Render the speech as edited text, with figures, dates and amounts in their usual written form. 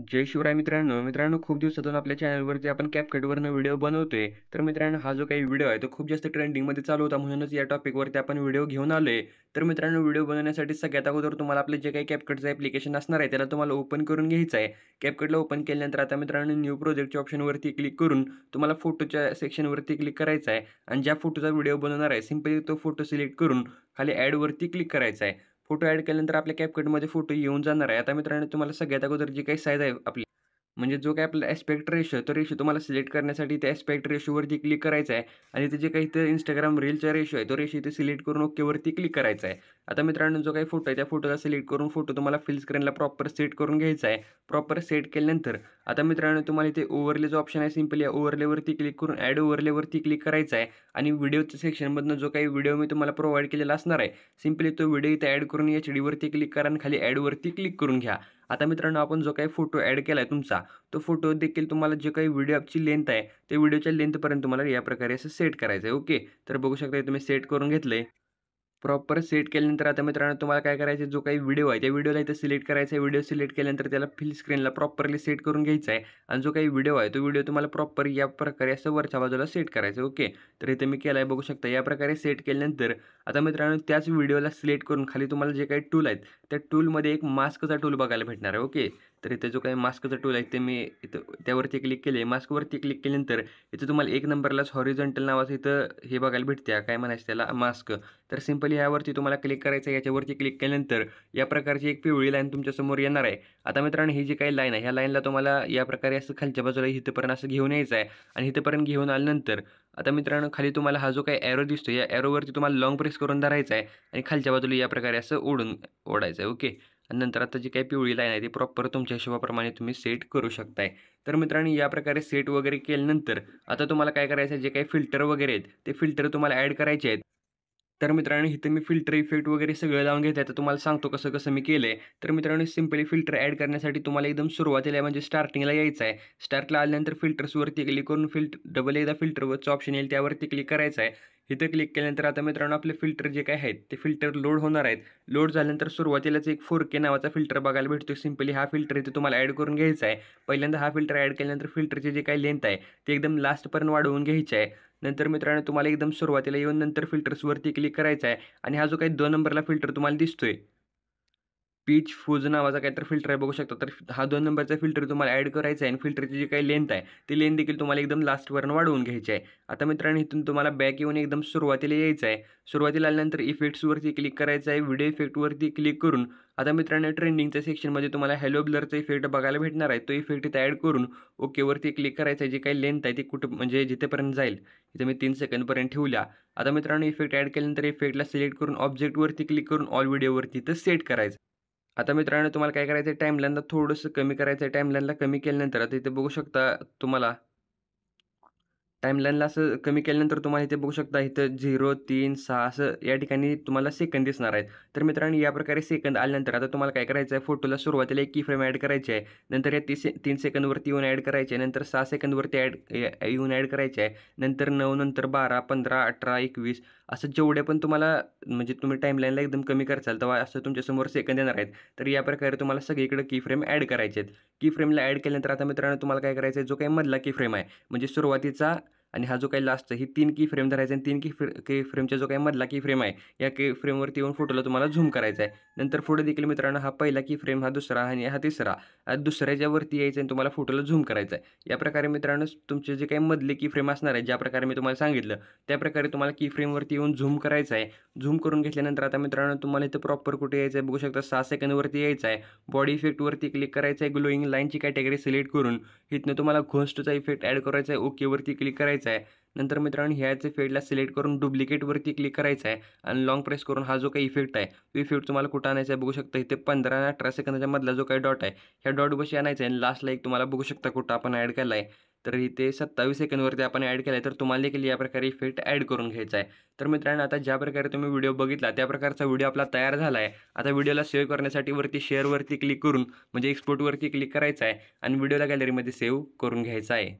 जय शिवराय मित्रांनो मित्रांनो खूप दिवसातून आपल्या चॅनलवरती आपण CapCutवरनं व्हिडिओ बनवतोय. तर मित्रांनो हा जो काही व्हिडिओ आहे तो खूप जास्त ट्रेंडिंगमध्ये चालू होता, म्हणूनच या टॉपिकवरती आपण व्हिडिओ घेऊन आलोय. तर मित्रांनो व्हिडिओ बनवण्यासाठी सगळ्यात अगोदर तुम्हाला आपले जे काही CapCutचं ॲप्लिकेशन असणार आहे त्याला तुम्हाला ओपन करून घ्यायचं आहे. CapCutला ओपन केल्यानंतर आता मित्रांनो न्यू प्रोजेक्टच्या ऑप्शनवरती क्लिक करून तुम्हाला फोटोच्या सेक्शनवरती क्लिक करायचं आहे आणि ज्या फोटोचा व्हिडिओ बनवणार आहे सिंपली तो फोटो सिलेक्ट करून खाली ॲडवरती क्लिक करायचं आहे. फोटो ॲड केल्यानंतर आपल्या CapCutमध्ये फोटो येऊन जाणार आहे. आता मित्रांनो तुम्हाला सगळ्यात अगोदर जी काही साईज आहे आपली म्हणजे जो काही आपला ॲस्पेक्ट रेशो तो रेशो तुम्हाला सिलेक्ट करण्यासाठी त्या ॲस्पेक्ट रेशोवरती क्लिक करायचं आहे आणि ते जे काही इथं Instagram रीलचा रेशो आहे तो रेशो इथे सिलेक्ट करून ओकेवरती क्लिक करायचा आहे. आता मित्रांनो जो काही फोटो आहे त्या फोटोला सिलेक्ट करून फोटो तुम्हाला फिल स्क्रीनला प्रॉपर सेट करून घ्यायचा आहे. प्रॉपर सेट केल्यानंतर आता मित्रांनो तुम्हाला इथे ओव्हरलेचा ऑप्शन आहे, सिंपली या ओव्हरलेवरती क्लिक करून ॲड ओव्हरलेवरती क्लिक करायचा आहे आणि व्हिडिओच्या सेक्शनमधनं जो काही व्हिडिओ मी तुम्हाला प्रोव्हाइड केलेला असणार आहे सिंपली तो व्हिडिओ इथे ॲड करून HD वरती क्लिक करा आणि खाली ॲडवरती क्लिक करून घ्या. आता मित्रांनो आपण जो काही फोटो ॲड केला आहे तुमचा तो फोटो देखील तुम्हाला जे काही व्हिडिओची लेंथ आहे ते व्हिडिओच्या लेंथपर्यंत तुम्हाला या प्रकारे असं सेट करायचं आहे. ओके, तर बघू शकता तुम्ही सेट करून घेतलंय. प्रॉपर सेट केल्यानंतर आता मित्रांनो तुम्हाला काय करायचं जो काही व्हिडिओ आहे त्या व्हिडिओला इथे सिलेक्ट करायचा आहे. व्हिडिओ सिलेक्ट केल्यानंतर त्याला फिल स्क्रीनला प्रॉपरली सेट करून घ्यायचा आहे आणि जो काही व्हिडिओ आहे तो व्हिडिओ तुम्हाला प्रॉपर या प्रकारे असं वरच्या बाजूला सेट करायचं आहे. ओके, तर इथे मी केलं आहे बघू शकता. या प्रकारे सेट केल्यानंतर आता मित्रांनो त्याच व्हिडिओला सिलेक्ट करून खाली तुम्हाला जे काही टूल आहेत त्या टूलमध्ये एक मास्कचा टूल बघायला भेटणार आहे. ओके, तर इथे जो काही मास्कचा टूल आहे ते मी इथं त्यावरती क्लिक केले. मास्कवरती क्लिक केल्यानंतर इथं तुम्हाला एक नंबरलाच हॉरिझॉन्टल नावाचं इथं हे बघायला भेटते, काय म्हणायचं त्याला, मास्क. तर सिंपली यावरती तुम्हाला क्लिक करायचं आहे. याच्यावरती क्लिक केल्यानंतर या प्रकारची एक पिवळी लाईन तुमच्यासमोर येणार आहे. आता मित्रांनो ही जी काही लाईन आहे ह्या लाईनला तुम्हाला या प्रकारे असं खालच्या बाजूला इथपर्यंत असं घेऊन यायचं आहे आणि इथपर्यंत घेऊन आल्यानंतर आता मित्रांनो खाली तुम्हाला हा जो काही ॲरो दिसतो या ॲरोवरती तुम्हाला लॉंग प्रेस करून धरायचा आहे आणि खालच्या बाजूला या प्रकारे असं ओढायचं आहे. ओके, आणि नंतर आता जी काही पिवळी लाईन आहे ती प्रॉपर तुमच्या हिशोबाप्रमाणे तुम्ही सेट करू शकताय. तर मित्रांनो या प्रकारे सेट वगैरे केल्यानंतर आता तुम्हाला काय करायचं आहे, जे काही फिल्टर वगैरे आहेत ते फिल्टर तुम्हाला ॲड करायचे आहेत. तर मित्रांनो इथं मी फिल्टर इफेक्ट वगैरे सगळं लावून घेत आहे. तर तुम्हाला सांगतो कसं कसं मी केलं आहे. तर मित्रांनो सिंपली फिल्टर ॲड करण्यासाठी तुम्हाला एकदम सुरुवातीला म्हणजे स्टार्टिंगला यायचं आहे. स्टार्टला आल्यानंतर फिल्टर्सवरती क्लिक करून डबल एकदा फिल्टरवरचं ऑप्शन येईल त्यावरती क्लिक करायचं आहे. इथं क्लिक केल्यानंतर आता मित्रांनो आपले फिल्टर जे काही आहेत ते फिल्टर लोड होणार आहेत. लोड झाल्यानंतर सुरुवातीलाच एक 4K नावाचा फिल्टर बघायला भेटतो. सिंपली हा फिल्टर इथे तुम्हाला ॲड करून घ्यायचा आहे. पहिल्यांदा हा फिल्टर ॲड केल्यानंतर फिल्टरची जे काही लेंथ आहे ते एकदम लास्टपर्यंत वाढवून घ्यायची आहे. नंतर मित्रांनो तुम्हाला एकदम सुरुवातीला येऊन नंतर फिल्टर्सवरती क्लिक करायचं आहे आणि हा जो काही 2 नंबरला फिल्टर तुम्हाला दिसतोय पीच फूज नावाचा काहीतरी फिल्टर आहे बघू शकता. तर हा 2 नंबरचा फिल्टर तुम्हाला ॲड करायचा आहे आणि फिल्टरची जी काही लेंथ आहे ती लेंथ देखील तुम्हाला एकदम लास्टवरून वाढवून घ्यायची आहे. आता मित्रांनो इथून तुम्हाला बॅक येऊन एकदम सुरुवातीला यायचं आहे. सुरुवातीला आल्यानंतर इफेक्ट्सवरती क्लिक करायचं आहे. व्हिडिओ इफेक्टवरती क्लिक करून आता मित्रांनो ट्रेंडिंगच्या सेक्शनमध्ये तुम्हाला हॅलो ब्लरचा इफेक्ट बघायला भेटणार आहे. तो इफेक्ट इथे ॲड करून ओकेवरती क्लिक करायचं आहे. जी काही लेंथ आहे ती कुठं म्हणजे जिथेपर्यंत जाईल इथे मी 3 सेकंदपर्यंत ठेवल्या. आता मित्रांनो इफेक्ट ॲड केल्यानंतर इफेक्टला सिलेक्ट करून ऑब्जेक्टवरती क्लिक करून ऑल व्हिडिओवरती इथं सेट करायचं. आता मित्रांनो तुम्हाला काय करायचं आहे, टाईमलाईनला थोडंसं कमी करायचं आहे. टाईमलाईनला कमी केल्यानंतर आता इथे बघू शकता तुम्हाला टाईमलाईनला असं कमी केल्यानंतर तुम्हाला इथे बघू शकता इथं 0, 3, 6 असं या ठिकाणी तुम्हाला सेकंद दिसणार आहेत. तर मित्रांनो या प्रकारे सेकंद आल्यानंतर आता तुम्हाला काय करायचं आहे, फोटोला सुरुवातीला एक की फ्रेम ॲड करायची आहे. नंतर या 3 सेकंदवरती येऊन ॲड करायची आहे. नंतर 6 सेकंदवरती येऊन ॲड करायची आहे. नंतर 9, नंतर 12, 15, 18, 21 असं जेवढे पण तुम्हाला म्हणजे तुम्ही टाईमलाईनला एकदम कमी करचाल तेव्हा असं तुमच्यासमोर सेकंद येणार आहेत. तर या प्रकारे तुम्हाला सगळीकडे की फ्रेम ॲड करायचे आहेत. की फ्रेमला ॲड केल्यानंतर आता मित्रांनो तुम्हाला काय करायचं आहे, जो काही मधला की फ्रेम आहे म्हणजे सुरुवातीचा आणि हा जो काही लास्टचा ही 3 की फ्रेम धरायचा आणि 3 की फ्रेमचा जो काही मधला की फ्रेम आहे या की फ्रेमवरती येऊन फोटोला तुम्हाला झूम करायचा आहे. नंतर पुढे देखील मित्रांनो हा पहिला की फ्रेम, हा दुसरा आणि हा तिसरा, दुसऱ्याच्यावरती यायचं आणि तुम्हाला फोटोला झूम करायचा आहे. या प्रकारे मित्रांनो तुमचे जे काही मधले की फ्रेम असणार आहे ज्या प्रकारे मी तुम्हाला सांगितलं त्या प्रकारे तुम्हाला की फ्रेमवरती येऊन झूम करायचं आहे. झूम करून घेतल्यानंतर आता मित्रांनो तुम्हाला इथं प्रॉपर कुठे यायचं आहे बघू शकता, 6 सेकंदवरती यायचं आहे. बॉडी इफेक्टवरती क्लिक करायचं आहे. ग्लोईंग लाईनची कॅटेगरी सिलेक्ट करून इथनं तुम्हाला घोस्टचा इफेक्ट ॲड करायचा आहे. ओकेवरती क्लिक करायचं आहे. नंतर मित्रांनो ह्याच इफेक्टला सिलेक्ट करून डुप्लिकेटवरती क्लिक करायचं आहे आणि लॉंग प्रेस करून हा जो काही इफेक्ट आहे तो इफेक्ट तुम्हाला कुठं आणायचा आहे बघू शकता. इथे 15 आणि 18 सेकंदाच्या मधला जो काही डॉट आहे ह्या डॉटपाशी आणायचा आहे आणि लास्टला एक तुम्हाला बघू शकता कुठं आपण ॲड केला आहे. तर इथे 27 सेकंदवरती आपण ॲड केला आहे. तर तुम्हाला देखील या प्रकारे इफेक्ट ॲड करून घ्यायचा आहे. तर मित्रांनो आता ज्या प्रकारे तुम्ही व्हिडिओ बघितला त्या प्रकारचा व्हिडिओ आपला तयार झाला आहे. आता व्हिडिओला सेव्ह करण्यासाठी वरती शेअरवरती क्लिक करून म्हणजे एक्सपोर्टवरती क्लिक करायचं आहे आणि व्हिडिओला गॅलरीमध्ये सेव्ह करून घ्यायचा आहे.